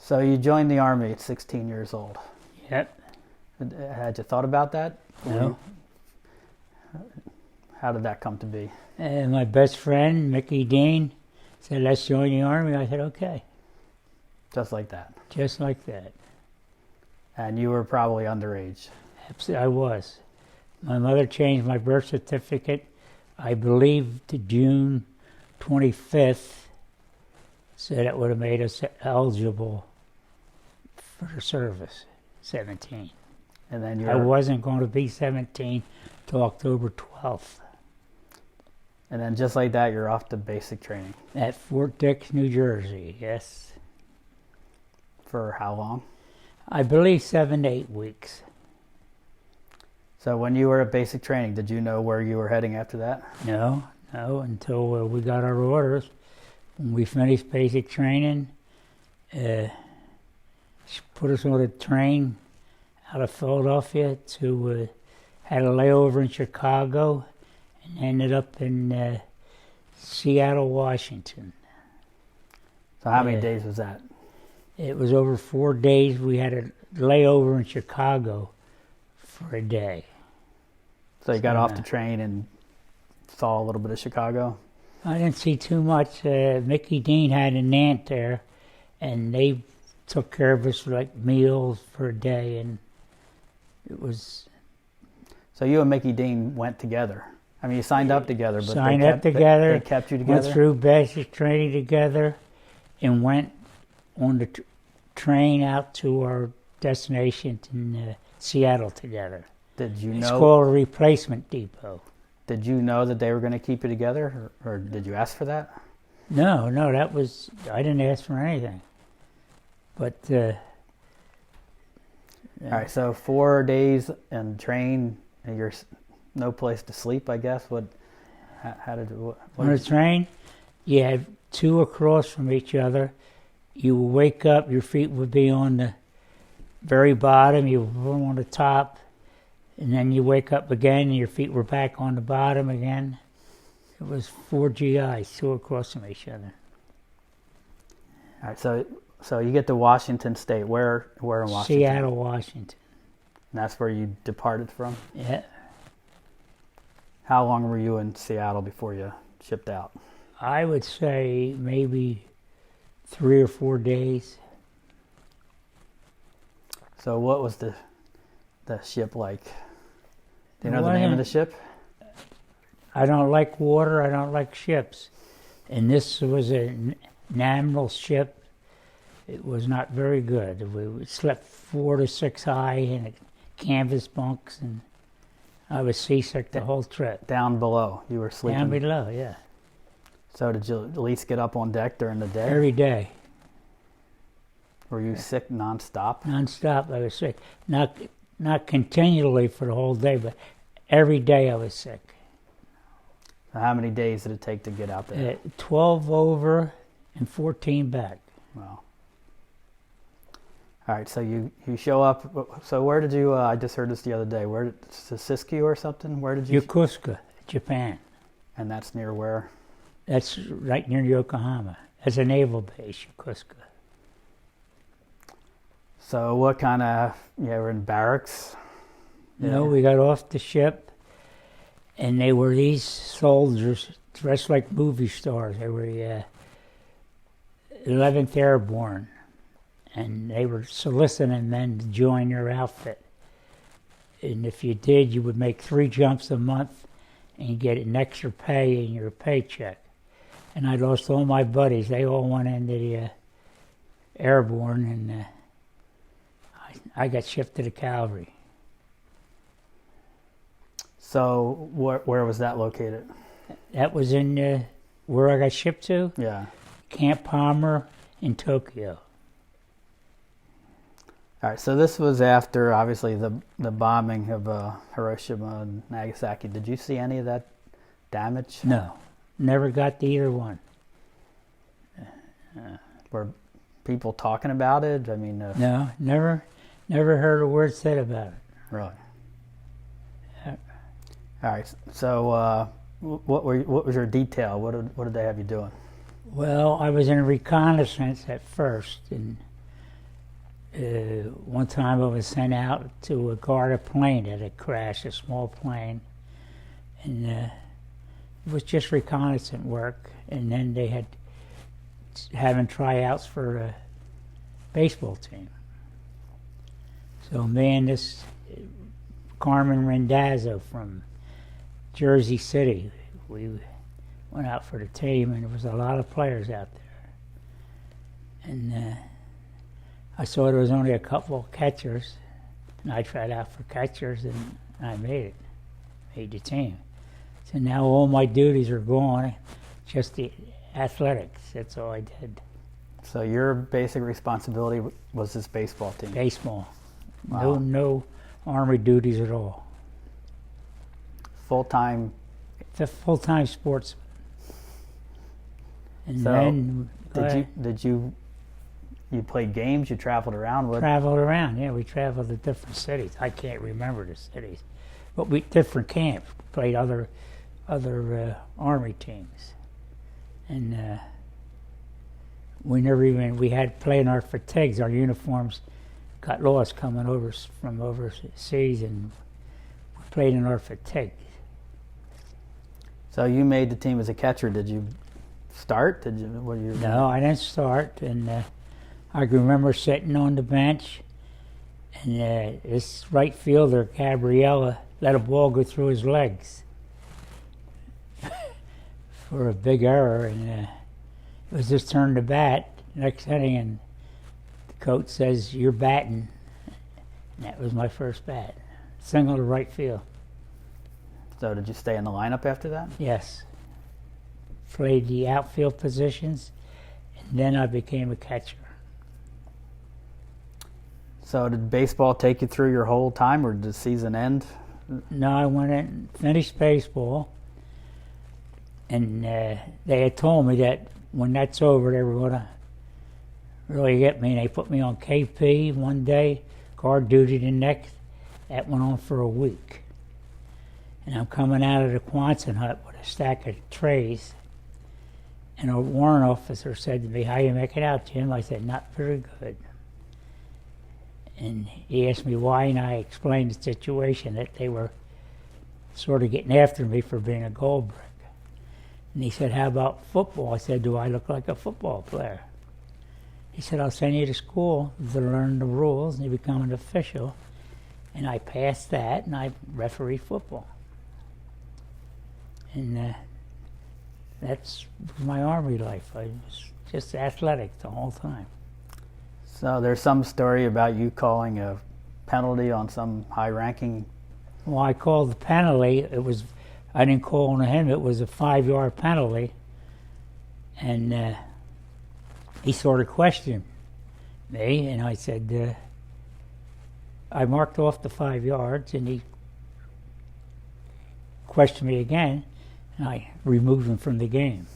So you joined the Army at 16 years old. Yep. Had you thought about that? No. How did that come to be? And my best friend, Mickey Dean, said, let's join the Army. I said, okay. Just like that. Just like that. And you were probably underage. Absolutely, I was. My mother changed my birth certificate, I believe, to June 25th, so that would have made us eligible for the service, 17. And then I wasn't going to be 17 till October 12th. And then just like that, you're off to basic training. At Fort Dix, New Jersey, yes. For how long? I believe 7 to 8 weeks. So when you were at basic training, did you know where you were heading after that? No, until we got our orders. When we finished basic training, she put us on a train out of Philadelphia to, had a layover in Chicago, and ended up in Seattle, Washington. So how many days was that? It was over 4 days. We had a layover in Chicago for a day. So you got off the train and saw a little bit of Chicago? I didn't see too much. Mickey Dean had an aunt there, and they took care of us like meals for a day, and it was... So you and Mickey Dean went together. I mean, you signed up together, but signed up together. They kept you together? Went through basic training together, and went on the train out to our destination in Seattle together. Did you know? It's called a replacement depot. Did you know that they were going to keep you together, or did you ask for that? No, that was, I didn't ask for anything. But, All right, so 4 days and train, and you're no place to sleep, I guess. How did you... On the train, you had two across from each other. You would wake up, your feet would be on the very bottom, you were on the top, and then you wake up again and your feet were back on the bottom again. It was 4 GIs, two across from each other. All right, so you get to Washington State. Where in Washington? Seattle, Washington. And that's where you departed from? Yeah. How long were you in Seattle before you shipped out? I would say maybe 3 or 4 days. So what was the ship like? Do you know the name of the ship? I don't like water, I don't like ships. And this was an admiral ship. It was not very good. We slept 4 to 6 high in canvas bunks, and I was seasick the whole trip. Down below, you were sleeping? Down below, yeah. So did you at least get up on deck during the day? Every day. Were you sick nonstop? Nonstop, I was sick. Not continually for the whole day, but every day I was sick. So how many days did it take to get out there? 12 over and 14 back. Wow. All right, so you show up. So where did you? I just heard this the other day. Where did Siskiyou or something? Where did you? Yokosuka, Japan. And that's near where? That's right near Yokohama. That's a naval base, Yokosuka. So what kind of? Yeah, we're in barracks. No, we got off the ship, and they were these soldiers dressed like movie stars. They were 11th Airborne. And they were soliciting men to join your outfit. And if you did, you would make 3 jumps a month and you get an extra pay in your paycheck. And I lost all my buddies. They all went into the airborne, and I got shipped to the cavalry. So where was that located? That was in where I got shipped to? Yeah. Camp Palmer in Tokyo. All right, so this was after, obviously, the bombing of Hiroshima and Nagasaki. Did you see any of that damage? No, never got to either one. Were people talking about it? I mean... No, never heard a word said about it. Really? Yeah. All right, so what was your detail? What did they have you doing? Well, I was in reconnaissance at first, and One time I was sent out to guard a plane that had crashed, a small plane, and it was just reconnaissance work. And then they had having tryouts for a baseball team. So me and this Carmen Rendazzo from Jersey City, we went out for the team, and there was a lot of players out there. And I saw there was only a couple of catchers, and I tried out for catchers, and I made the team. So now all my duties are gone, just the athletics. That's all I did. So your basic responsibility was this baseball team? Baseball. Wow. No Army duties at all. Full-time. It's a full-time sportsman. And So, then did you played games? You traveled around? What? traveled around. Yeah, we traveled to different cities. I can't remember the cities, but we different camps. Played other Army teams, and we had playing our fatigues. Our uniforms got lost coming over from overseas, and we played in our fatigues. So you made the team as a catcher. Did you start? No, I didn't start, and I can remember sitting on the bench, and this right fielder, Gabriella, let a ball go through his legs for a big error, and it was his turn to bat. Next inning, and the coach says, "You're batting." And that was my first bat. Single to right field. So did you stay in the lineup after that? Yes. Played the outfield positions, and then I became a catcher. So did baseball take you through your whole time, or did the season end? No, I went in and finished baseball, and they had told me that when that's over, they were going to really get me. They put me on KP one day, guard duty the next. That went on for a week. And I'm coming out of the Quonset hut with a stack of trays, and a warrant officer said to me, "How you make it out, Jim?" I said, "Not very good." And he asked me why, and I explained the situation, that they were sort of getting after me for being a gold brick. And he said, "How about football?" I said, "Do I look like a football player?" He said, "I'll send you to school to learn the rules and you become an official." And I passed that, and I refereed football. And that's my Army life. I was just athletic the whole time. So there's some story about you calling a penalty on some high-ranking. Well, I called the penalty. I didn't call on him. It was a 5-yard penalty, and he sort of questioned me, and I said, I marked off the 5 yards, and he questioned me again, and I removed him from the game.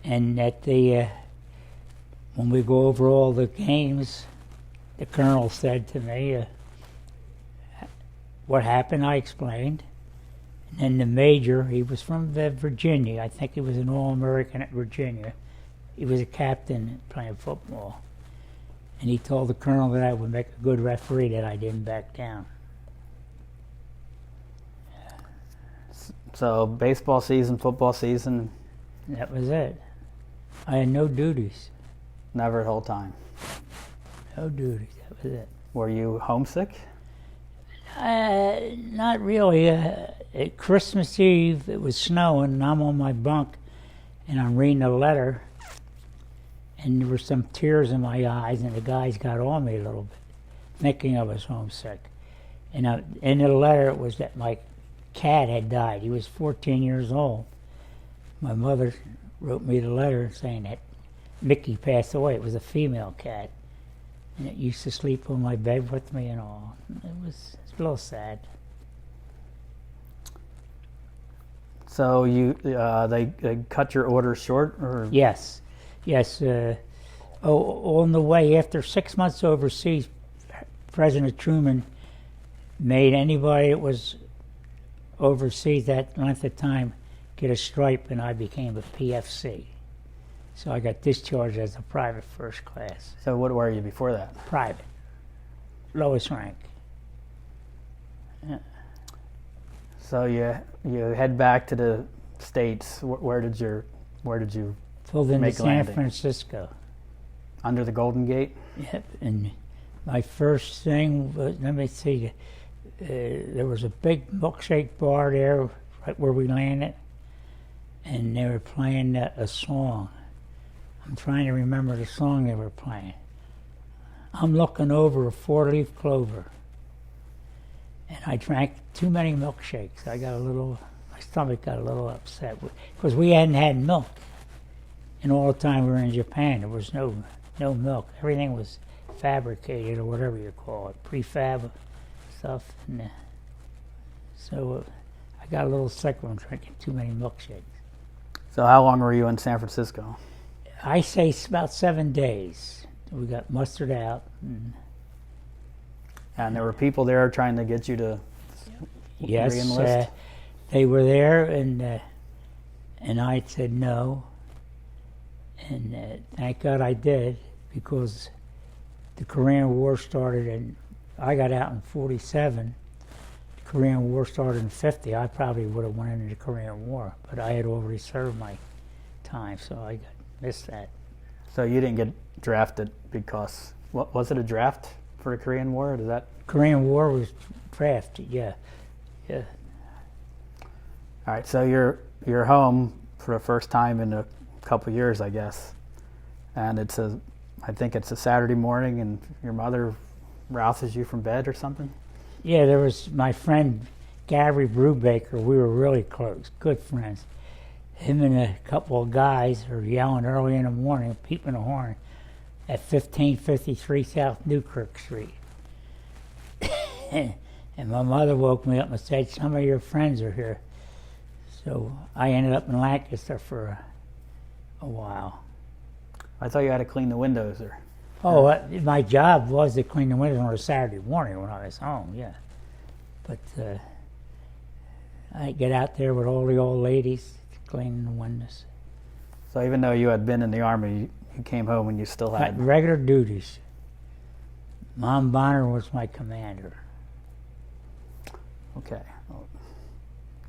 And when we go over all the games, the colonel said to me, what happened, I explained. And then the major, he was from Virginia. I think he was an All-American at Virginia. He was a captain playing football. And he told the colonel that I would make a good referee, that I didn't back down. So baseball season, football season. That was it. I had no duties. Never the whole time. No duties, that was it. Were you homesick? Not really. At Christmas Eve, it was snowing, and I'm on my bunk, and I'm reading a letter, and there were some tears in my eyes, and the guys got on me a little bit, thinking I was homesick. And in the letter, it was that my cat had died. He was 14 years old. My mother wrote me the letter saying that Mickey passed away. It was a female cat, and it used to sleep on my bed with me and all. It was a little sad. So they cut your order short, or? Yes. On the way, after 6 months overseas, President Truman made anybody that was overseas that length of time get a stripe, and I became a PFC. So I got discharged as a private first class. So what were you before that? Private. Lowest rank. So you head back to the States. Where did you Filled into Make San landing. Francisco. under the Golden Gate? Yep. And my first thing was, let me see, there was a big milkshake bar there right where we landed, and they were playing a song. I'm trying to remember the song they were playing. I'm looking over a four-leaf clover, and I drank too many milkshakes. My stomach got a little upset because we hadn't had milk in all the time we were in Japan. There was no milk. Everything was fabricated, or whatever you call it, prefab stuff. And so I got a little sick from drinking too many milkshakes. So how long were you in San Francisco? I say it's about 7 days. We got mustered out. And there were people there trying to get you to Yes, re-enlist? they were there, and I said no. And thank God I did, because the Korean War started, and I got out in 47. The Korean War started in 50. I probably would have went into the Korean War, but I had already served my time, so I missed that. So you didn't get drafted because was it a draft for the Korean War? Does that? Korean War was drafted, yeah. All right. So you're home for the first time in a couple years, I guess, and I think it's a Saturday morning, and your mother rouses you from bed or something. Yeah, there was my friend Gary Brubaker. We were really close, good friends. Him and a couple of guys are yelling early in the morning, peeping the horn, at 1553 South Newkirk Street. And my mother woke me up and said, some of your friends are here. So I ended up in Lancaster for a while. I thought you had to clean the windows, or Oh, my job was to clean the windows on a Saturday morning when I was home, yeah. But I get out there with all the old ladies cleaning the windows. so even though you had been in the Army, you came home and you still had. Regular duties. Mom Bonner was my commander. Okay.